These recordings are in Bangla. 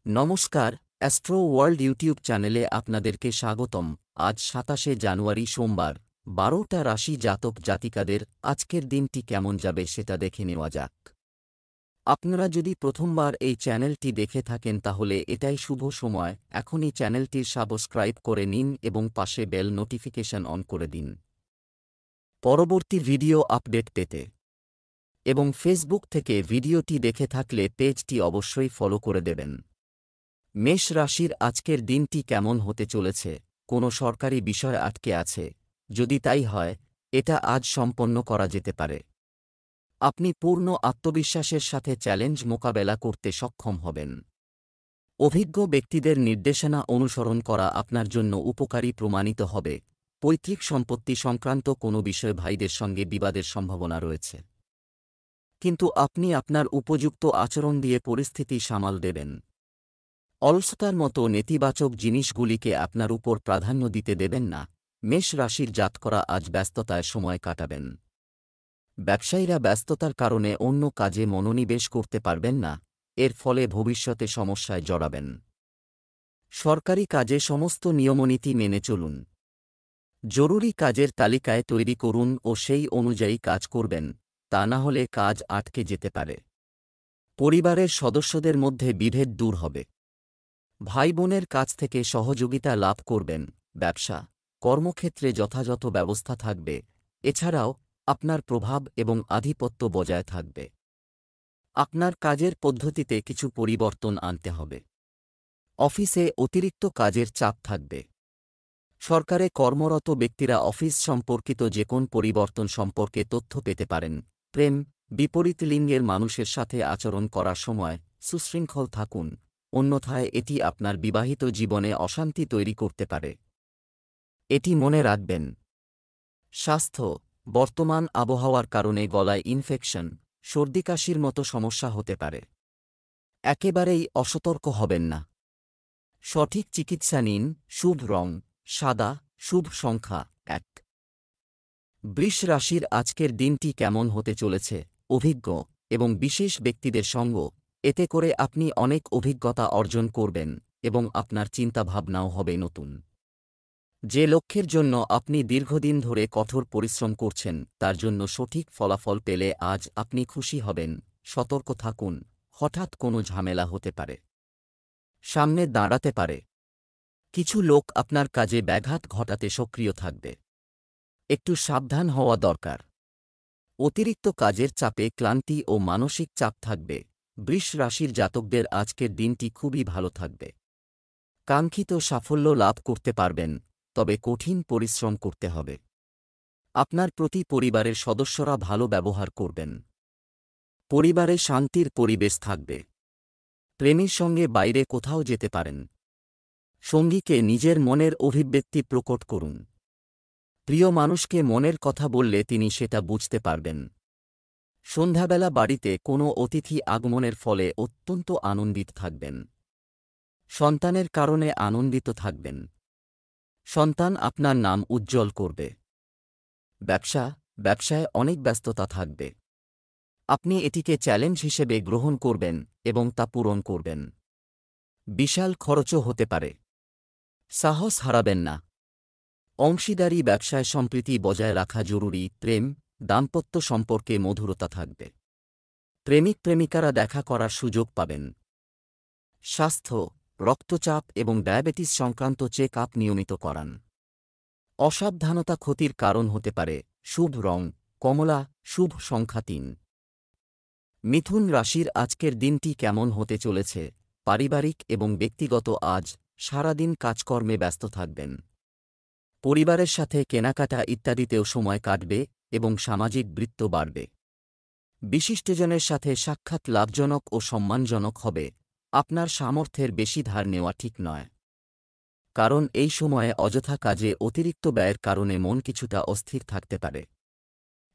নমস্কার, অ্যাস্ট্রো ওয়ার্ল্ড ইউটিউব চ্যানেলে আপনাদেরকে স্বাগতম। আজ ২৭শে জানুয়ারি সোমবার, ১২টা রাশি জাতক জাতিকাদের আজকের দিনটি কেমন যাবে সেটা দেখে নেওয়া যাক। আপনারা যদি প্রথমবার এই চ্যানেলটি দেখে থাকেন তাহলে এটাই শুভ সময়, এখনই চ্যানেলটির সাবস্ক্রাইব করে নিন এবং পাশে বেল নোটিফিকেশন অন করে দিন পরবর্তী ভিডিও আপডেট পেতে। এবং ফেসবুক থেকে ভিডিওটি দেখে থাকলে পেজটি অবশ্যই ফলো করে দেবেন। মেষ রাশির আজকের দিনটি কেমন হতে চলেছে? কোনো সরকারি বিষয় আটকে আছে? যদি তাই হয়, এটা আজ সম্পন্ন করা যেতে পারে। আপনি পূর্ণ আত্মবিশ্বাসের সাথে চ্যালেঞ্জ মোকাবেলা করতে সক্ষম হবেন। অভিজ্ঞ ব্যক্তিদের নির্দেশনা অনুসরণ করা আপনার জন্য উপকারী প্রমাণিত হবে। পৈতৃক সম্পত্তি সংক্রান্ত কোনো বিষয়ে ভাইদের সঙ্গে বিবাদের সম্ভাবনা রয়েছে, কিন্তু আপনি আপনার উপযুক্ত আচরণ দিয়ে পরিস্থিতি সামাল দেবেন। অলসতার মতো নেতিবাচক জিনিসগুলিকে আপনার উপর প্রাধান্য দিতে দেবেন না। মেষ রাশির জাতকরা আজ ব্যস্ততায় সময় কাটাবেন। ব্যবসায়ীরা ব্যস্ততার কারণে অন্য কাজে মনোনিবেশ করতে পারবেন না, এর ফলে ভবিষ্যতে সমস্যায় জড়াবেন। সরকারি কাজে সমস্ত নিয়মনীতি মেনে চলুন। জরুরি কাজের তালিকায় তৈরি করুন ও সেই অনুযায়ী কাজ করবেন, তা না হলে কাজ আটকে যেতে পারে। পরিবারের সদস্যদের মধ্যে বিভেদ দূর হবে। ভাই বোনের কাছ থেকে সহযোগিতা লাভ করবেন। ব্যবসা কর্মক্ষেত্রে যথাযথ ব্যবস্থা থাকবে, এছাড়াও আপনার প্রভাব এবং আধিপত্য বজায় থাকবে। আপনার কাজের পদ্ধতিতে কিছু পরিবর্তন আনতে হবে। অফিসে অতিরিক্ত কাজের চাপ থাকবে। সরকারে কর্মরত ব্যক্তিরা অফিস সম্পর্কিত যে কোন পরিবর্তন সম্পর্কে তথ্য পেতে পারেন। প্রেম বিপরীত লিঙ্গের মানুষের সাথে আচরণ করার সময় সুশৃঙ্খল থাকুন, অন্যথায় এটি আপনার বিবাহিত জীবনে অশান্তি তৈরি করতে পারে। এটি মনে রাখবেন। স্বাস্থ্য বর্তমান আবহাওয়ার কারণে গলায় ইনফেকশন, সর্দিকাশির মতো সমস্যা হতে পারে। একেবারেই অসতর্ক হবেন না। সঠিক চিকিৎসা নিন। শুভ রং সাদা, শুভ সংখ্যা ১। বৃষ রাশির আজকের দিনটি কেমন হতে চলেছে? অভিজ্ঞ এবং বিশেষ ব্যক্তিদের সঙ্গ, এতে করে আপনি অনেক অভিজ্ঞতা অর্জন করবেন এবং আপনার চিন্তাভাবনাও হবে নতুন। যে লক্ষ্যের জন্য আপনি দীর্ঘদিন ধরে কঠোর পরিশ্রম করছেন তার জন্য সঠিক ফলাফল পেলে আজ আপনি খুশি হবেন। সতর্ক থাকুন, হঠাৎ কোনো ঝামেলা হতে পারে, সামনে দাঁড়াতে পারে। কিছু লোক আপনার কাজে ব্যাঘাত ঘটাতে সক্রিয় থাকবে, একটু সাবধান হওয়া দরকার। অতিরিক্ত কাজের চাপে ক্লান্তি ও মানসিক চাপ থাকবে। বৃষ রাশির জাতকদের আজকের দিনটি খুবই ভালো থাকবে। কাঙ্ক্ষিত সাফল্য লাভ করতে পারবেন, তবে কঠিন পরিশ্রম করতে হবে। আপনার প্রতি পরিবারের সদস্যরা ভালো ব্যবহার করবেন। পরিবারে শান্তির পরিবেশ থাকবে। প্রেমীর সঙ্গে বাইরে কোথাও যেতে পারেন। সঙ্গীকে নিজের মনের অভিব্যক্তি প্রকট করুন। প্রিয় মানুষকে মনের কথা বললে তিনি সেটা বুঝতে পারবেন। সন্ধ্যাবেলা বাড়িতে কোনো অতিথি আগমনের ফলে অত্যন্ত আনন্দিত থাকবেন। সন্তানের কারণে আনন্দিত থাকবেন। সন্তান আপনার নাম উজ্জ্বল করবে। ব্যবসায় অনেক ব্যস্ততা থাকবে। আপনি এটিকে চ্যালেঞ্জ হিসেবে গ্রহণ করবেন এবং তা পূরণ করবেন। বিশাল খরচও হতে পারে। সাহস হারাবেন না। অংশীদারি ব্যবসায় সম্প্রীতি বজায় রাখা জরুরি। প্রেম দাম্পত্য সম্পর্কে মধুরতা থাকবে। প্রেমিক প্রেমিকারা দেখা করার সুযোগ পাবেন। স্বাস্থ্য রক্তচাপ এবং ডায়াবেটিস সংক্রান্ত চেক আপ নিয়মিত করান। অসাবধানতা ক্ষতির কারণ হতে পারে। শুভ রং কমলা, শুভ সংখ্যা ৩। মিথুন রাশির আজকের দিনটি কেমন হতে চলেছে? পারিবারিক এবং ব্যক্তিগত আজ সারাদিন কাজকর্মে ব্যস্ত থাকবেন। পরিবারের সাথে কেনাকাটা ইত্যাদিতেও সময় কাটবে এবং সামাজিক বৃত্ত বাড়বে। বিশিষ্টজনের সাথে সাক্ষাৎ লাভজনক ও সম্মানজনক হবে। আপনার সামর্থ্যের বেশি ধার নেওয়া ঠিক নয়, কারণ এই সময়ে অযথা কাজে অতিরিক্ত ব্যয়ের কারণে মন কিছুটা অস্থির থাকতে পারে।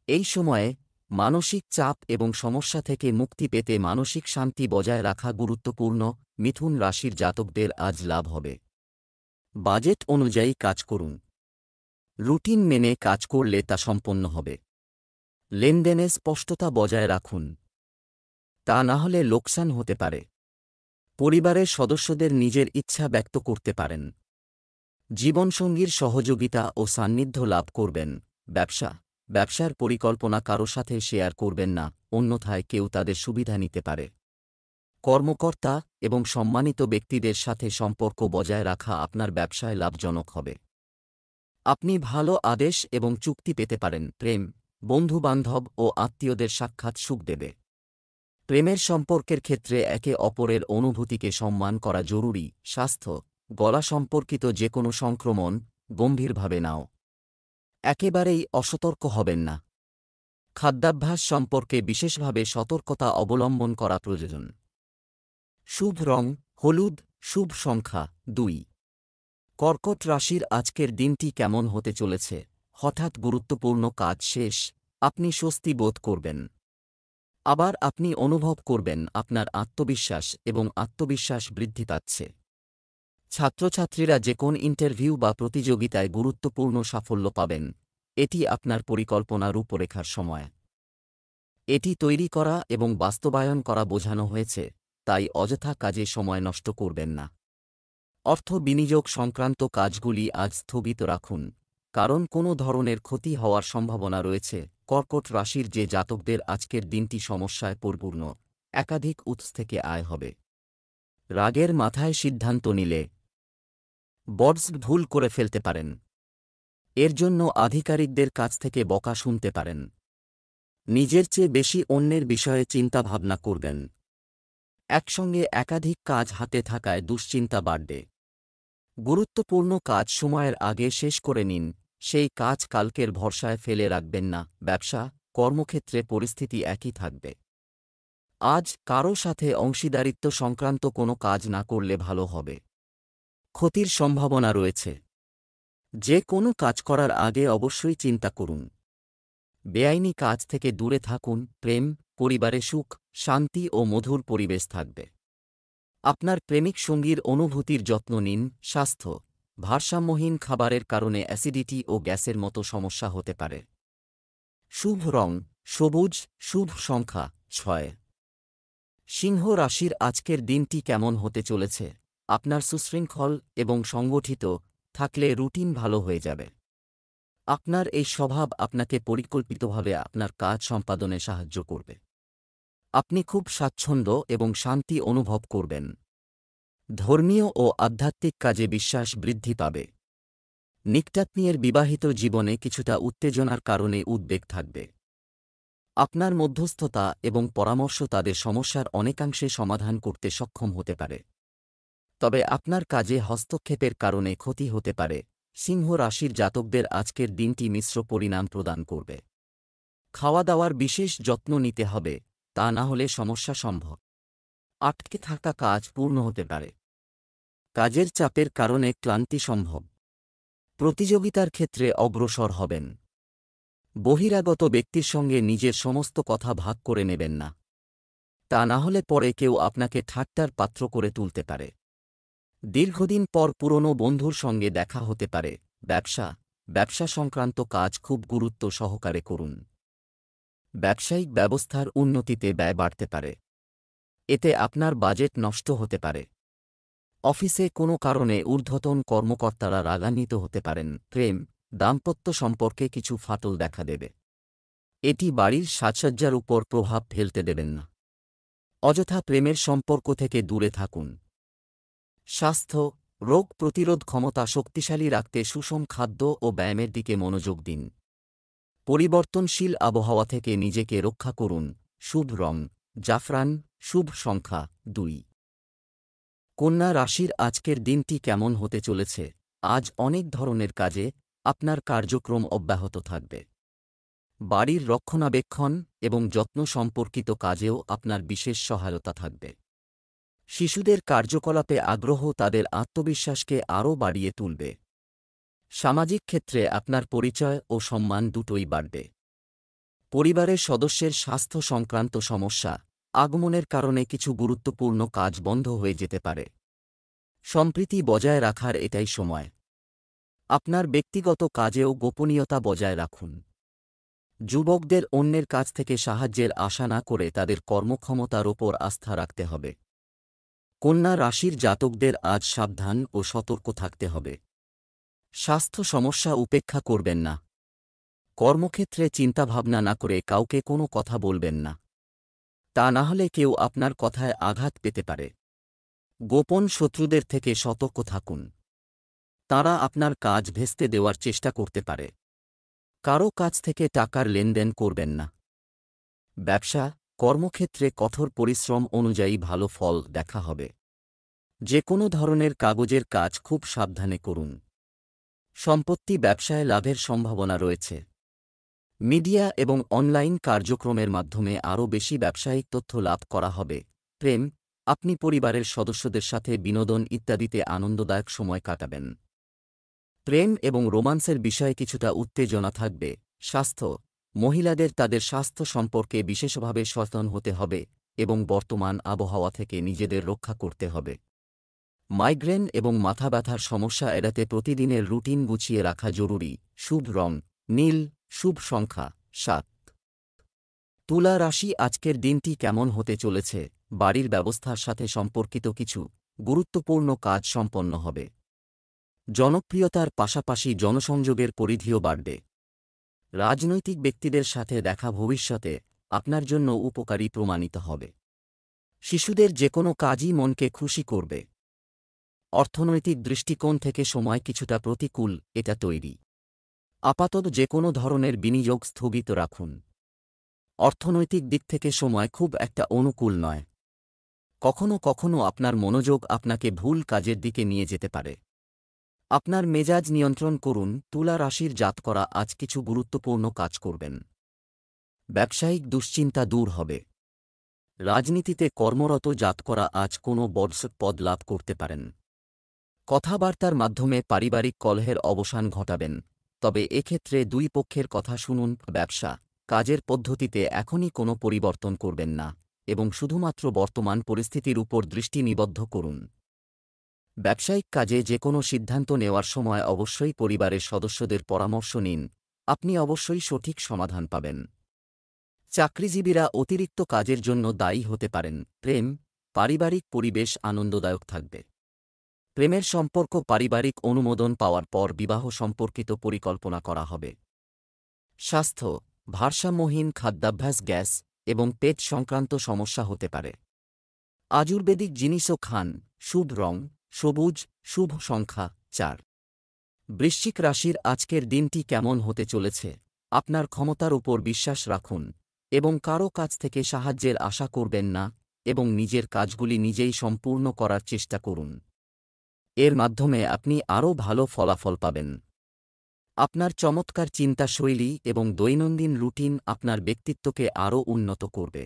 এই সময়ে মানসিক চাপ এবং সমস্যা থেকে মুক্তি পেতে মানসিক শান্তি বজায় রাখা গুরুত্বপূর্ণ। মিথুন রাশির জাতকদের আজ লাভ হবে। বাজেট অনুযায়ী কাজ করুন। রুটিন মেনে কাজ করলে তা সম্পন্ন হবে। লেনদেনে স্পষ্টতা বজায় রাখুন, তা না হলে লোকসান হতে পারে। পরিবারের সদস্যদের নিজের ইচ্ছা ব্যক্ত করতে পারেন। জীবনসঙ্গীর সহযোগিতা ও সান্নিধ্য লাভ করবেন। ব্যবসার পরিকল্পনা কারো সাথে শেয়ার করবেন না, অন্যথায় কেউ তাদের সুবিধা নিতে পারে। কর্মকর্তা এবং সম্মানিত ব্যক্তিদের সাথে সম্পর্ক বজায় রাখা আপনার ব্যবসায় লাভজনক হবে। আপনি ভালো আদেশ এবং চুক্তি পেতে পারেন। বন্ধুবান্ধব ও আত্মীয়দের সাক্ষাৎ সুখ দেবে। প্রেমের সম্পর্কের ক্ষেত্রে একে অপরের অনুভূতিকে সম্মান করা জরুরি। গলা সম্পর্কিত যে কোনো সংক্রমণ গম্ভীরভাবে নাও। একেবারেই অসতর্ক হবেন না। খাদ্যাভ্যাস সম্পর্কে বিশেষভাবে সতর্কতা অবলম্বন করা প্রয়োজন। শুভ রং হলুদ, শুভ সংখ্যা 2। কর্কট রাশির আজকের দিনটি কেমন হতে চলেছে? হঠাৎ গুরুত্বপূর্ণ কাজ শেষ, আপনি স্বস্তি বোধ করবেন। আবার আপনি অনুভব করবেন আপনার আত্মবিশ্বাস বৃদ্ধি পাচ্ছে। ছাত্রছাত্রীরা যে কোন ইন্টারভিউ বা প্রতিযোগিতায় গুরুত্বপূর্ণ সাফল্য পাবেন। এটি আপনার পরিকল্পনা রূপরেখার সময়। এটি তৈরি করা এবং বাস্তবায়ন করা বোঝানো হয়েছে, তাই অযথা কাজে সময় নষ্ট করবেন না। অর্থ বিনিয়োগ সংক্রান্ত কাজগুলি আজ স্থগিত রাখুন, কারণ কোনো ধরনের ক্ষতি হওয়ার সম্ভাবনা রয়েছে। কর্কট রাশির যে জাতকদের আজকের দিনটি সমস্যায় পরিপূর্ণ, একাধিক উৎস থেকে আয় হবে। রাগের মাথায় সিদ্ধান্ত নিলে ভুল করে ফেলতে পারেন। এর জন্য আধিকারিকদের কাছ থেকে বকা শুনতে পারেন। নিজের চেয়ে বেশি অন্যের বিষয়ে চিন্তা ভাবনা করবেন। একসঙ্গে একাধিক কাজ হাতে থাকায় দুশ্চিন্তা বাড়বে। গুরুত্বপূর্ণ কাজ সময়ের আগে শেষ করে নিন, সেই কাজ কালকের ভরসায় ফেলে রাখবেন না। কর্মক্ষেত্রে পরিস্থিতি একই থাকবে। আজ কারও সাথে অংশীদারিত্ব সংক্রান্ত কোনো কাজ না করলে ভালো হবে। ক্ষতির সম্ভাবনা রয়েছে। যে কোনো কাজ করার আগে অবশ্যই চিন্তা করুন। বেআইনি কাজ থেকে দূরে থাকুন। পরিবারে সুখ, শান্তি ও মধুর পরিবেশ থাকবে। আপনার প্রেমিক সঙ্গীর অনুভূতির যত্ন নিন। ভারসাম্যহীন খাবারের কারণে অ্যাসিডিটি ও গ্যাসের মতো সমস্যা হতে পারে। শুভ রং সবুজ, শুভ সংখ্যা 6। সিংহ রাশির আজকের দিনটি কেমন হতে চলেছে? আপনার সুশৃঙ্খল এবং সংগঠিত থাকলে রুটিন ভালো হয়ে যাবে। আপনার এই স্বভাব আপনাকে পরিকল্পিতভাবে আপনার কাজ সম্পাদনে সাহায্য করবে। আপনি খুব স্বাচ্ছন্দ্য এবং শান্তি অনুভব করবেন। ধর্মীয় ও আধ্যাত্মিক কাজে বিশ্বাস বৃদ্ধি পাবে। নিকটাত্মীয়ের বিবাহিত জীবনে কিছুটা উত্তেজনার কারণে উদ্বেগ থাকবে। আপনার মধ্যস্থতা এবং পরামর্শ তাদের সমস্যার অনেকাংশে সমাধান করতে সক্ষম হতে পারে। তবে আপনার কাজে হস্তক্ষেপের কারণে ক্ষতি হতে পারে। সিংহ রাশির জাতকদের আজকের দিনটি মিশ্র পরিণাম প্রদান করবে। খাওয়া দাওয়ার বিশেষ যত্ন নিতে হবে, তা না হলে সমস্যা সম্ভব। আটকে থাকা কাজ পূর্ণ হতে পারে। কাজের চাপের কারণে ক্লান্তি সম্ভব। প্রতিযোগিতার ক্ষেত্রে অগ্রসর হবেন। বহিরাগত ব্যক্তির সঙ্গে নিজের সমস্ত কথা ভাগ করে নেবেন না, তা না হলে পরে কেউ আপনাকে ঠাট্টার পাত্র করে তুলতে পারে। দীর্ঘদিন পর পুরনো বন্ধুর সঙ্গে দেখা হতে পারে। ব্যবসা সংক্রান্ত কাজ খুব গুরুত্ব সহকারে করুন। ব্যবসায়িক ব্যবস্থার উন্নতিতে ব্যয় বাড়তে পারে। এতে আপনার বাজেট নষ্ট হতে পারে। অফিসে কোনো কারণে ঊর্ধ্বতন কর্মকর্তারা রাগান্বিত হতে পারেন। দাম্পত্য সম্পর্কে কিছু ফাটল দেখা দেবে। এটি বাড়ির সাজসজ্জার উপর প্রভাব ফেলতে দেবেন না। অযথা প্রেমের সম্পর্ক থেকে দূরে থাকুন। স্বাস্থ্য, রোগ প্রতিরোধ ক্ষমতা শক্তিশালী রাখতে সুষম খাদ্য ও ব্যায়ামের দিকে মনোযোগ দিন। পরিবর্তনশীল আবহাওয়া থেকে নিজেকে রক্ষা করুন। শুভ রং জাফরান, শুভ সংখ্যা 2। কন্যা রাশির আজকের দিনটি কেমন হতে চলেছে? আজ অনেক ধরনের কাজে আপনার কার্যক্রম অব্যাহত থাকবে। বাড়ির রক্ষণাবেক্ষণ এবং যত্ন সম্পর্কিত কাজেও আপনার বিশেষ সহায়তা থাকবে। শিশুদের কার্যকলাপে আগ্রহ তাদের আত্মবিশ্বাসকে আরও বাড়িয়ে তুলবে। সামাজিক ক্ষেত্রে আপনার পরিচয় ও সম্মান দুটোই বাড়বে। পরিবারের সদস্যের স্বাস্থ্য সংক্রান্ত সমস্যা, আগমনের কারণে কিছু গুরুত্বপূর্ণ কাজ বন্ধ হয়ে যেতে পারে। সম্প্রীতি বজায় রাখার এটাই সময়। আপনার ব্যক্তিগত কাজেও গোপনীয়তা বজায় রাখুন। যুবকদের অন্যের কাছ থেকে সাহায্যের আশা না করে তাদের কর্মক্ষমতার ওপর আস্থা রাখতে হবে। কন্যা রাশির জাতকদের আজ সাবধান ও সতর্ক থাকতে হবে। স্বাস্থ্য সমস্যা উপেক্ষা করবেন না। কর্মক্ষেত্রে চিন্তাভাবনা না করে কাউকে কোনো কথা বলবেন না। তা না হলে কেউ আপনার কথায় আঘাত পেতে পারে। গোপন শত্রুদের থেকে সতর্ক থাকুন। তারা আপনার কাজ ভেস্তে দেওয়ার চেষ্টা করতে পারে। কারও কাছ থেকে টাকার লেনদেন করবেন না। ব্যবসা, কর্মক্ষেত্রে কঠোর পরিশ্রম অনুযায়ী ভালো ফল দেখা হবে। যে কোনো ধরনের কাগজের কাজ খুব সাবধানে করুন। সম্পত্তি ব্যবসায় লাভের সম্ভাবনা রয়েছে। মিডিয়া এবং অনলাইন কার্যক্রমের মাধ্যমে আরও বেশি ব্যবসায়িক তথ্য লাভ করা হবে। প্রেম, আপনি পরিবারের সদস্যদের সাথে বিনোদন ইত্যাদিতে আনন্দদায়ক সময় কাটাবেন। প্রেম এবং রোমান্সের বিষয়ে কিছুটা উত্তেজনা থাকবে। স্বাস্থ্য, মহিলাদের তাদের স্বাস্থ্য সম্পর্কে বিশেষভাবে সচেতন হতে হবে এবং বর্তমান আবহাওয়া থেকে নিজেদের রক্ষা করতে হবে। মাইগ্রেন এবং মাথা ব্যথার সমস্যা এড়াতে প্রতিদিনের রুটিন গুছিয়ে রাখা জরুরি। শুভ রং নীল, শুভ সংখ্যা 7। তুলা রাশি, আজকের দিনটি কেমন হতে চলেছে? বাড়ির ব্যবস্থার সাথে সম্পর্কিত কিছু গুরুত্বপূর্ণ কাজ সম্পন্ন হবে। জনপ্রিয়তার পাশাপাশি জনসংযোগের পরিধিও বাড়বে। রাজনৈতিক ব্যক্তিদের সাথে দেখা ভবিষ্যতে আপনার জন্য উপকারী প্রমাণিত হবে। শিশুদের যে কোনো কাজই মনকে খুশি করবে। অর্থনৈতিক দৃষ্টিকোণ থেকে সময় কিছুটা প্রতিকূল, এটা তৈরি। আপাতত যে কোনো ধরনের বিনিয়োগ স্থগিত রাখুন। অর্থনৈতিক দিক থেকে সময় খুব একটা অনুকূল নয়। কখনো কখনো আপনার মনোযোগ আপনাকে ভুল কাজের দিকে নিয়ে যেতে পারে। আপনার মেজাজ নিয়ন্ত্রণ করুন। তুলা রাশির জাতকরা আজ কিছু গুরুত্বপূর্ণ কাজ করবেন। ব্যবসায়িক দুশ্চিন্তা দূর হবে। রাজনীতিতে কর্মরত জাতকরা আজ কোনো বড় পদ লাভ করতে পারেন। কথাবার্তার মাধ্যমে পারিবারিক কলহের অবসান ঘটাবেন, তবে এক্ষেত্রে দুই পক্ষের কথা শুনুন। ব্যবসা, কাজের পদ্ধতিতে এখনই কোনো পরিবর্তন করবেন না এবং শুধুমাত্র বর্তমান পরিস্থিতির উপর দৃষ্টি নিবদ্ধ করুন। ব্যবসায়িক কাজে যে কোনো সিদ্ধান্ত নেওয়ার সময় অবশ্যই পরিবারের সদস্যদের পরামর্শ নিন। আপনি অবশ্যই সঠিক সমাধান পাবেন। চাকরিজীবীরা অতিরিক্ত কাজের জন্য দায়ী হতে পারেন। প্রেম, পারিবারিক পরিবেশ আনন্দদায়ক থাকবে। প্রেমের সম্পর্ক পারিবারিক অনুমোদন পাওয়ার পর বিবাহ সম্পর্কিত পরিকল্পনা করা হবে। স্বাস্থ্য, ভারসাম্যহীন খাদ্যাভ্যাস, গ্যাস এবং পেট সংক্রান্ত সমস্যা হতে পারে। আয়ুর্বেদিক জিনিসও খান। শুভ রং সবুজ, শুভ সংখ্যা 4। বৃশ্চিক রাশির আজকের দিনটি কেমন হতে চলেছে? আপনার ক্ষমতার উপর বিশ্বাস রাখুন এবং কারও কাছ থেকে সাহায্যের আশা করবেন না এবং নিজের কাজগুলি নিজেই সম্পূর্ণ করার চেষ্টা করুন। এর মাধ্যমে আপনি আরও ভালো ফলাফল পাবেন। আপনার চমৎকার চিন্তাশৈলী এবং দৈনন্দিন রুটিন আপনার ব্যক্তিত্বকে আরও উন্নত করবে।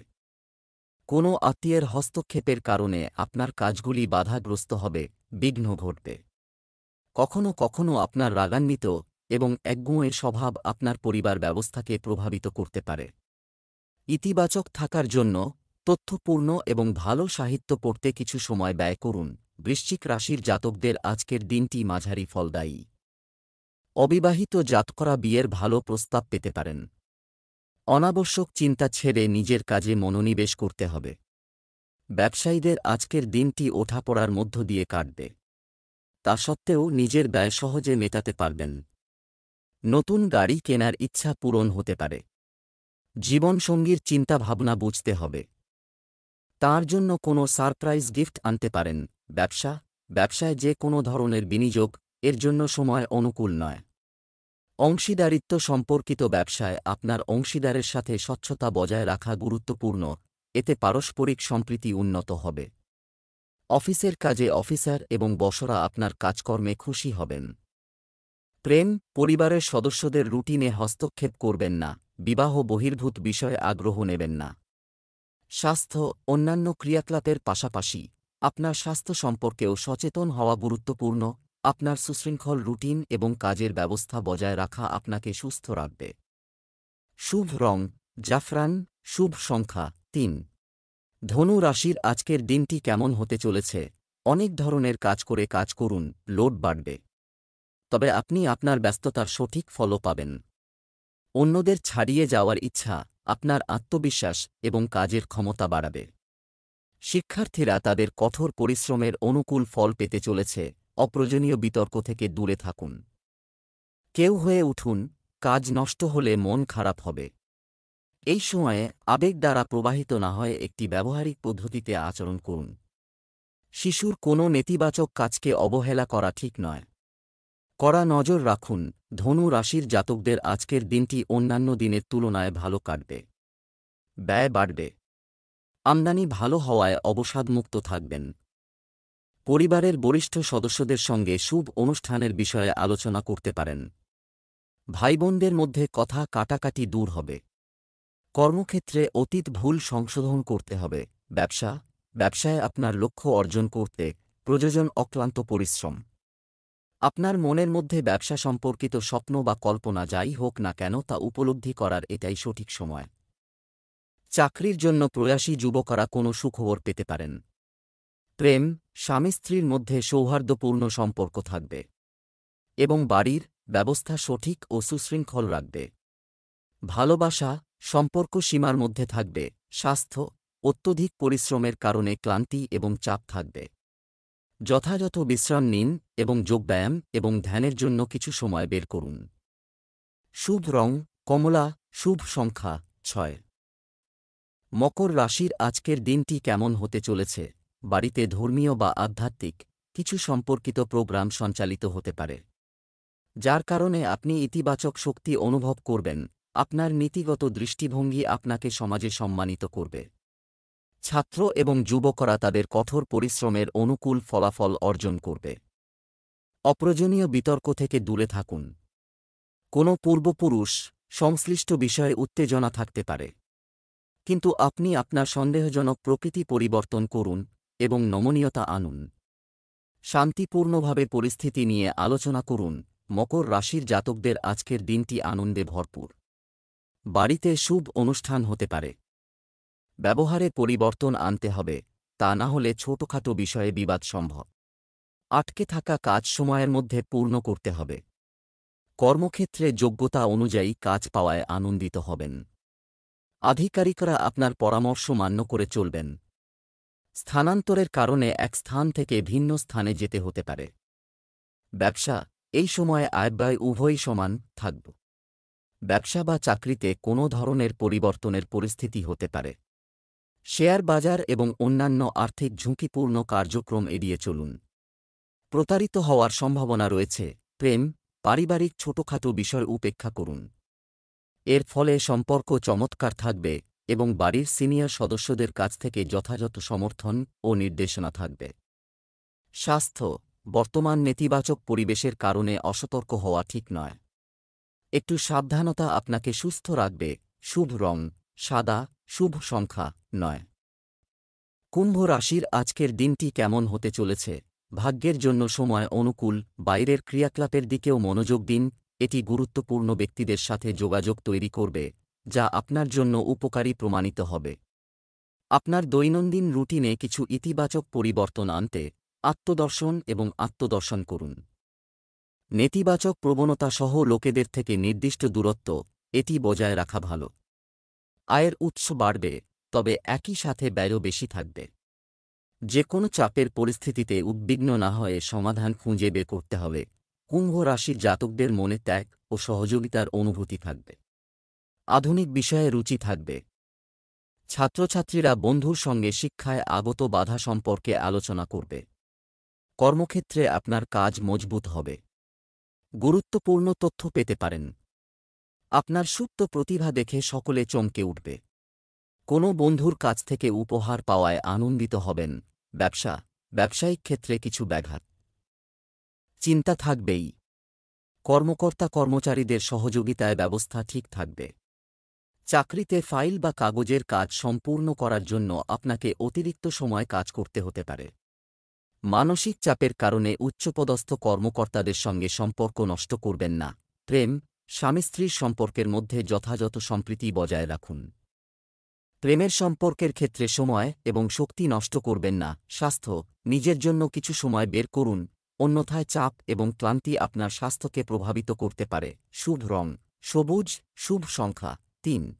কোনো আত্মীয়ের হস্তক্ষেপের কারণে আপনার কাজগুলি বাধাগ্রস্ত হবে, বিঘ্ন ঘটবে। কখনো কখনো আপনার রাগান্বিত এবং একগুঁয়ে স্বভাব আপনার পরিবার ব্যবস্থাকে প্রভাবিত করতে পারে। ইতিবাচক থাকার জন্য তথ্যপূর্ণ এবং ভালো সাহিত্য পড়তে কিছু সময় ব্যয় করুন। বৃশ্চিক রাশির জাতকদের আজকের দিনটি মাঝারি ফলদায়ী। অবিবাহিত জাতকরা বিয়ের ভালো প্রস্তাব পেতে পারেন। অনাবশ্যক চিন্তা ছেড়ে নিজের কাজে মনোনিবেশ করতে হবে। ব্যবসায়ীদের আজকের দিনটি ওঠাপড়ার মধ্য দিয়ে কাটবে। তা সত্ত্বেও নিজের ব্যয় সহজে মেটাতে পারবেন। নতুন গাড়ি কেনার ইচ্ছা পূরণ হতে পারে। জীবনসঙ্গীর চিন্তাভাবনা বুঝতে হবে। তার জন্য কোনো সারপ্রাইজ গিফট আনতে পারেন। ব্যবসায় যে কোনো ধরনের বিনিয়োগ এর জন্য সময় অনুকূল নয়। অংশীদারিত্ব সম্পর্কিত ব্যবসায় আপনার অংশীদারের সাথে স্বচ্ছতা বজায় রাখা গুরুত্বপূর্ণ, এতে পারস্পরিক সম্প্রীতি উন্নত হবে। অফিসের কাজে অফিসার এবং বসরা আপনার কাজকর্মে খুশি হবেন। প্রেম, পরিবারের সদস্যদের রুটিনে হস্তক্ষেপ করবেন না, বিবাহ বহির্ভূত বিষয়ে আগ্রহ নেবেন না। স্বাস্থ্য, অন্যান্য ক্রিয়াকলাপের পাশাপাশি আপনার স্বাস্থ্য সম্পর্কেও সচেতন হওয়া গুরুত্বপূর্ণ। আপনার সুশৃঙ্খল রুটিন এবং কাজের ব্যবস্থা বজায় রাখা আপনাকে সুস্থ রাখবে। শুভ রং জাফরান, শুভ সংখ্যা 3। ধনু রাশির আজকের দিনটি কেমন হতে চলেছে? অনেক ধরনের কাজ করুন, লোড বাড়বে। তবে আপনি আপনার ব্যস্ততার সঠিক ফলও পাবেন। অন্যদের ছাড়িয়ে যাওয়ার ইচ্ছা আপনার আত্মবিশ্বাস এবং কাজের ক্ষমতা বাড়াবে। শিক্ষার্থীরা তাদের কঠোর পরিশ্রমের অনুকূল ফল পেতে চলেছে। অপ্রয়োজনীয় বিতর্ক থেকে দূরে থাকুন। কেউ হয়ে উঠুন, কাজ নষ্ট হলে মন খারাপ হবে। এই সময়ে আবেগ দ্বারা প্রবাহিত না হয়ে একটি ব্যবহারিক পদ্ধতিতে আচরণ করুন। শিশুর কোনো নেতিবাচক কাজকে অবহেলা করা ঠিক নয়। কড়া নজর রাখুন, ধনু রাশির জাতকদের আজকের দিনটি অন্যান্য দিনের তুলনায় ভালো কাটবে। ব্যয় বাড়বে। আমদানি ভালো হওয়ায় অবসাদমুক্ত থাকবেন। পরিবারের বরিষ্ঠ সদস্যদের সঙ্গে শুভ অনুষ্ঠানের বিষয়ে আলোচনা করতে পারেন। ভাইবোনদের মধ্যে কথা কাটাকাটি দূর হবে। কর্মক্ষেত্রে অতীত ভুল সংশোধন করতে হবে। ব্যবসায় আপনার লক্ষ্য অর্জন করতে প্রয়োজন অক্লান্ত পরিশ্রম। আপনার মনের মধ্যে ব্যবসা সম্পর্কিত স্বপ্ন বা কল্পনা যাই হোক না কেন তা উপলব্ধি করার এটাই সঠিক সময়। চাকরির জন্য প্রয়াসী যুবকরা কোনো সুখবর পেতে পারেন। প্রেম, স্বামী স্ত্রীর মধ্যে সৌহার্দ্যপূর্ণ সম্পর্ক থাকবে এবং বাড়ির ব্যবস্থা সঠিক ও সুশৃঙ্খল রাখবে। ভালোবাসা, সম্পর্ক সীমার মধ্যে থাকবে। স্বাস্থ্য, অত্যধিক পরিশ্রমের কারণে ক্লান্তি এবং চাপ থাকবে। যথাযথ বিশ্রাম নিন এবং যোগব্যায়াম এবং ধ্যানের জন্য কিছু সময় বের করুন। শুভ রং কমলা, শুভ সংখ্যা 6। মকর রাশির আজকের দিনটি কেমন হতে চলেছে? বাড়িতে ধর্মীয় বা আধ্যাত্মিক কিছু সম্পর্কিত প্রোগ্রাম সঞ্চালিত হতে পারে, যার কারণে আপনি ইতিবাচক শক্তি অনুভব করবেন। আপনার নীতিগত দৃষ্টিভঙ্গি আপনাকে সমাজে সম্মানিত করবে। ছাত্র এবং যুবকরা তাদের কঠোর পরিশ্রমের অনুকূল ফলাফল অর্জন করবে। অপ্রয়োজনীয় বিতর্ক থেকে দূরে থাকুন। কোনো পূর্বপুরুষ সংশ্লিষ্ট বিষয়ে উত্তেজনা থাকতে পারে, কিন্তু আপনি আপনার সন্দেহজনক প্রকৃতি পরিবর্তন করুন এবং নমনীয়তা আনুন। শান্তিপূর্ণভাবে পরিস্থিতি নিয়ে আলোচনা করুন। মকর রাশির জাতকদের আজকের দিনটি আনন্দে ভরপুর। বাড়িতে শুভ অনুষ্ঠান হতে পারে। ব্যবহারে পরিবর্তন আনতে হবে, তা না হলে ছোটখাটো বিষয়ে বিবাদ সম্ভব। আটকে থাকা কাজ সময়ের মধ্যে পূর্ণ করতে হবে। কর্মক্ষেত্রে যোগ্যতা অনুযায়ী কাজ পাওয়ায় আনন্দিত হবেন। আধিকারিকরা আপনার পরামর্শ মান্য করে চলবেন। স্থানান্তরের কারণে এক স্থান থেকে ভিন্ন স্থানে যেতে হতে পারে। ব্যবসা, এই সময়ে আয়-ব্যয় উভয়ই সমান থাকবে। ব্যবসা বা চাকরিতে কোনো ধরনের পরিবর্তনের পরিস্থিতি হতে পারে। শেয়ার বাজার এবং অন্যান্য আর্থিক ঝুঁকিপূর্ণ কার্যক্রম এড়িয়ে চলুন। প্রতারিত হওয়ার সম্ভাবনা রয়েছে। প্রেম, পারিবারিক ছোটখাটো বিষয় উপেক্ষা করুন। এর ফলে সম্পর্ক চমৎকার থাকবে এবং বাড়ির সিনিয়র সদস্যদের কাছ থেকে যথাযথ সমর্থন ও নির্দেশনা থাকবে। স্বাস্থ্য, বর্তমান নেতিবাচক পরিবেশের কারণে অসতর্ক হওয়া ঠিক নয়। একটু সাবধানতা আপনাকে সুস্থ রাখবে। শুভ রং সাদা, শুভ সংখ্যা 9। কুম্ভ রাশির আজকের দিনটি কেমন হতে চলেছে? ভাগ্যের জন্য সময় অনুকূল। বাইরের ক্রিয়াকলাপের দিকেও মনোযোগ দিন। এটি গুরুত্বপূর্ণ ব্যক্তিদের সাথে যোগাযোগ তৈরি করবে, যা আপনার জন্য উপকারী প্রমাণিত হবে। আপনার দৈনন্দিন রুটিনে কিছু ইতিবাচক পরিবর্তন আনতে আত্মদর্শন এবং আত্মদর্শন করুন। নেতিবাচক প্রবণতা সহ লোকেদের থেকে নির্দিষ্ট দূরত্ব এটি বজায় রাখা ভালো। আয়ের উৎস বাড়বে, তবে একই সাথে ব্যয়ও বেশি থাকবে। যে কোনো চাপের পরিস্থিতিতে উদ্বিগ্ন না হয়ে সমাধান খুঁজে বের করতে হবে। কুম্ভ রাশির জাতকদের মনে ত্যাগ ও সহযোগিতার অনুভূতি থাকবে। আধুনিক বিষয়ে রুচি থাকবে। ছাত্রছাত্রীরা বন্ধুর সঙ্গে শিক্ষায় আগত বাধা সম্পর্কে আলোচনা করবে। কর্মক্ষেত্রে আপনার কাজ মজবুত হবে। গুরুত্বপূর্ণ তথ্য পেতে পারেন। আপনার সুপ্ত প্রতিভা দেখে সকলে চমকে উঠবে। কোনো বন্ধুর কাছ থেকে উপহার পাওয়ায় আনন্দিত হবেন। ব্যবসায়িক ক্ষেত্রে কিছু ব্যাঘাত চিন্তা থাকবেই। কর্মকর্তা কর্মচারীদের সহযোগিতায় ব্যবস্থা ঠিক থাকবে। চাকরিতে ফাইল বা কাগজের কাজ সম্পূর্ণ করার জন্য আপনাকে অতিরিক্ত সময় কাজ করতে হতে পারে। মানসিক চাপের কারণে উচ্চপদস্থ কর্মকর্তাদের সঙ্গে সম্পর্ক নষ্ট করবেন না। প্রেম, স্বামী স্ত্রীর সম্পর্কের মধ্যে যথাযথ সম্প্রীতি বজায় রাখুন। প্রেমের সম্পর্কের ক্ষেত্রে সময় এবং শক্তি নষ্ট করবেন না। স্বাস্থ্য, নিজের জন্য কিছু সময় বের করুন, অন্যথায় চাপ এবং ক্লান্তি আপনার স্বাস্থ্যকে প্রভাবিত করতে পারে। শুভ রং সবুজ, শুভ সংখ্যা 3।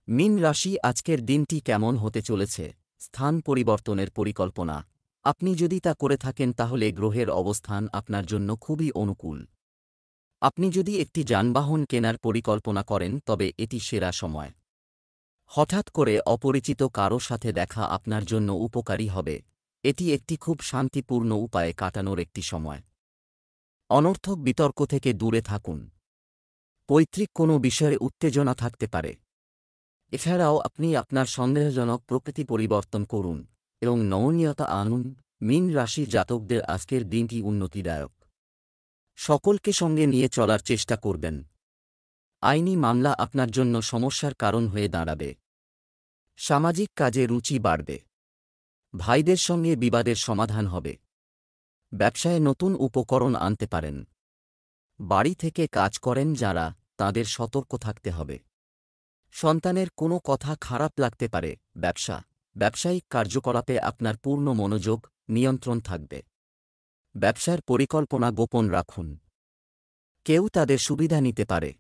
মীন রাশি আজকের দিনটি কেমন হতে চলেছে? স্থান পরিবর্তনের পরিকল্পনা। আপনি যদি তা করে থাকেন তাহলে গ্রহের অবস্থান আপনার জন্য খুবই অনুকূল। আপনি যদি একটি যানবাহন কেনার পরিকল্পনা করেন তবে এটি সেরা সময়। হঠাৎ করে অপরিচিত কারো সাথে দেখা আপনার জন্য উপকারী হবে। এটি একটি খুব শান্তিপূর্ণ উপায়ে কাটানোর একটি সময়। অনর্থক বিতর্ক থেকে দূরে থাকুন। পৈতৃক কোনো বিষয়ে উত্তেজনা থাকতে পারে। এছাড়াও আপনি আপনার সন্দেহজনক প্রকৃতি পরিবর্তন করুন এবং নমনীয়তা আনুন। মীন রাশির জাতকদের আজকের দিনটি উন্নতিদায়ক। সকলকে সঙ্গে নিয়ে চলার চেষ্টা করবেন। আইনি মামলা আপনার জন্য সমস্যার কারণ হয়ে দাঁড়াবে। সামাজিক কাজে রুচি বাড়বে। ভাইদের সঙ্গে বিবাদের সমাধান হবে। ব্যবসায় নতুন উপকরণ আনতে পারেন। বাড়ি থেকে কাজ করেন যারা, তাদের সতর্ক থাকতে হবে। সন্তানের কোনো কথা খারাপ লাগতে পারে। ব্যবসায়িক কার্যকলাপে আপনার পূর্ণ মনোযোগ, নিয়ন্ত্রণ থাকবে। ব্যবসার পরিকল্পনা গোপন রাখুন। কেউ তাদের সুবিধা নিতে পারে।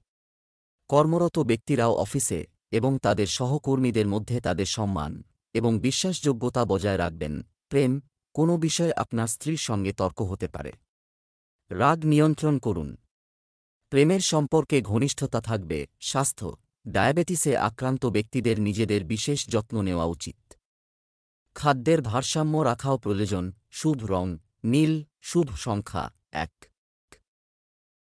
কর্মরত ব্যক্তিরাও অফিসে এবং তাদের সহকর্মীদের মধ্যে তাদের সম্মান এবং বিশ্বাসযোগ্যতা বজায় রাখবেন। প্রেম, কোনো বিষয়ে আপনার স্ত্রীর সঙ্গে তর্ক হতে পারে। রাগ নিয়ন্ত্রণ করুন। প্রেমের সম্পর্কে ঘনিষ্ঠতা থাকবে। স্বাস্থ্য, ডায়াবেটিসে আক্রান্ত ব্যক্তিদের নিজেদের বিশেষ যত্ন নেওয়া উচিত। খাদ্যের ভারসাম্য রাখাও প্রয়োজন। শুভ রং নীল, শুভ সংখ্যা 1।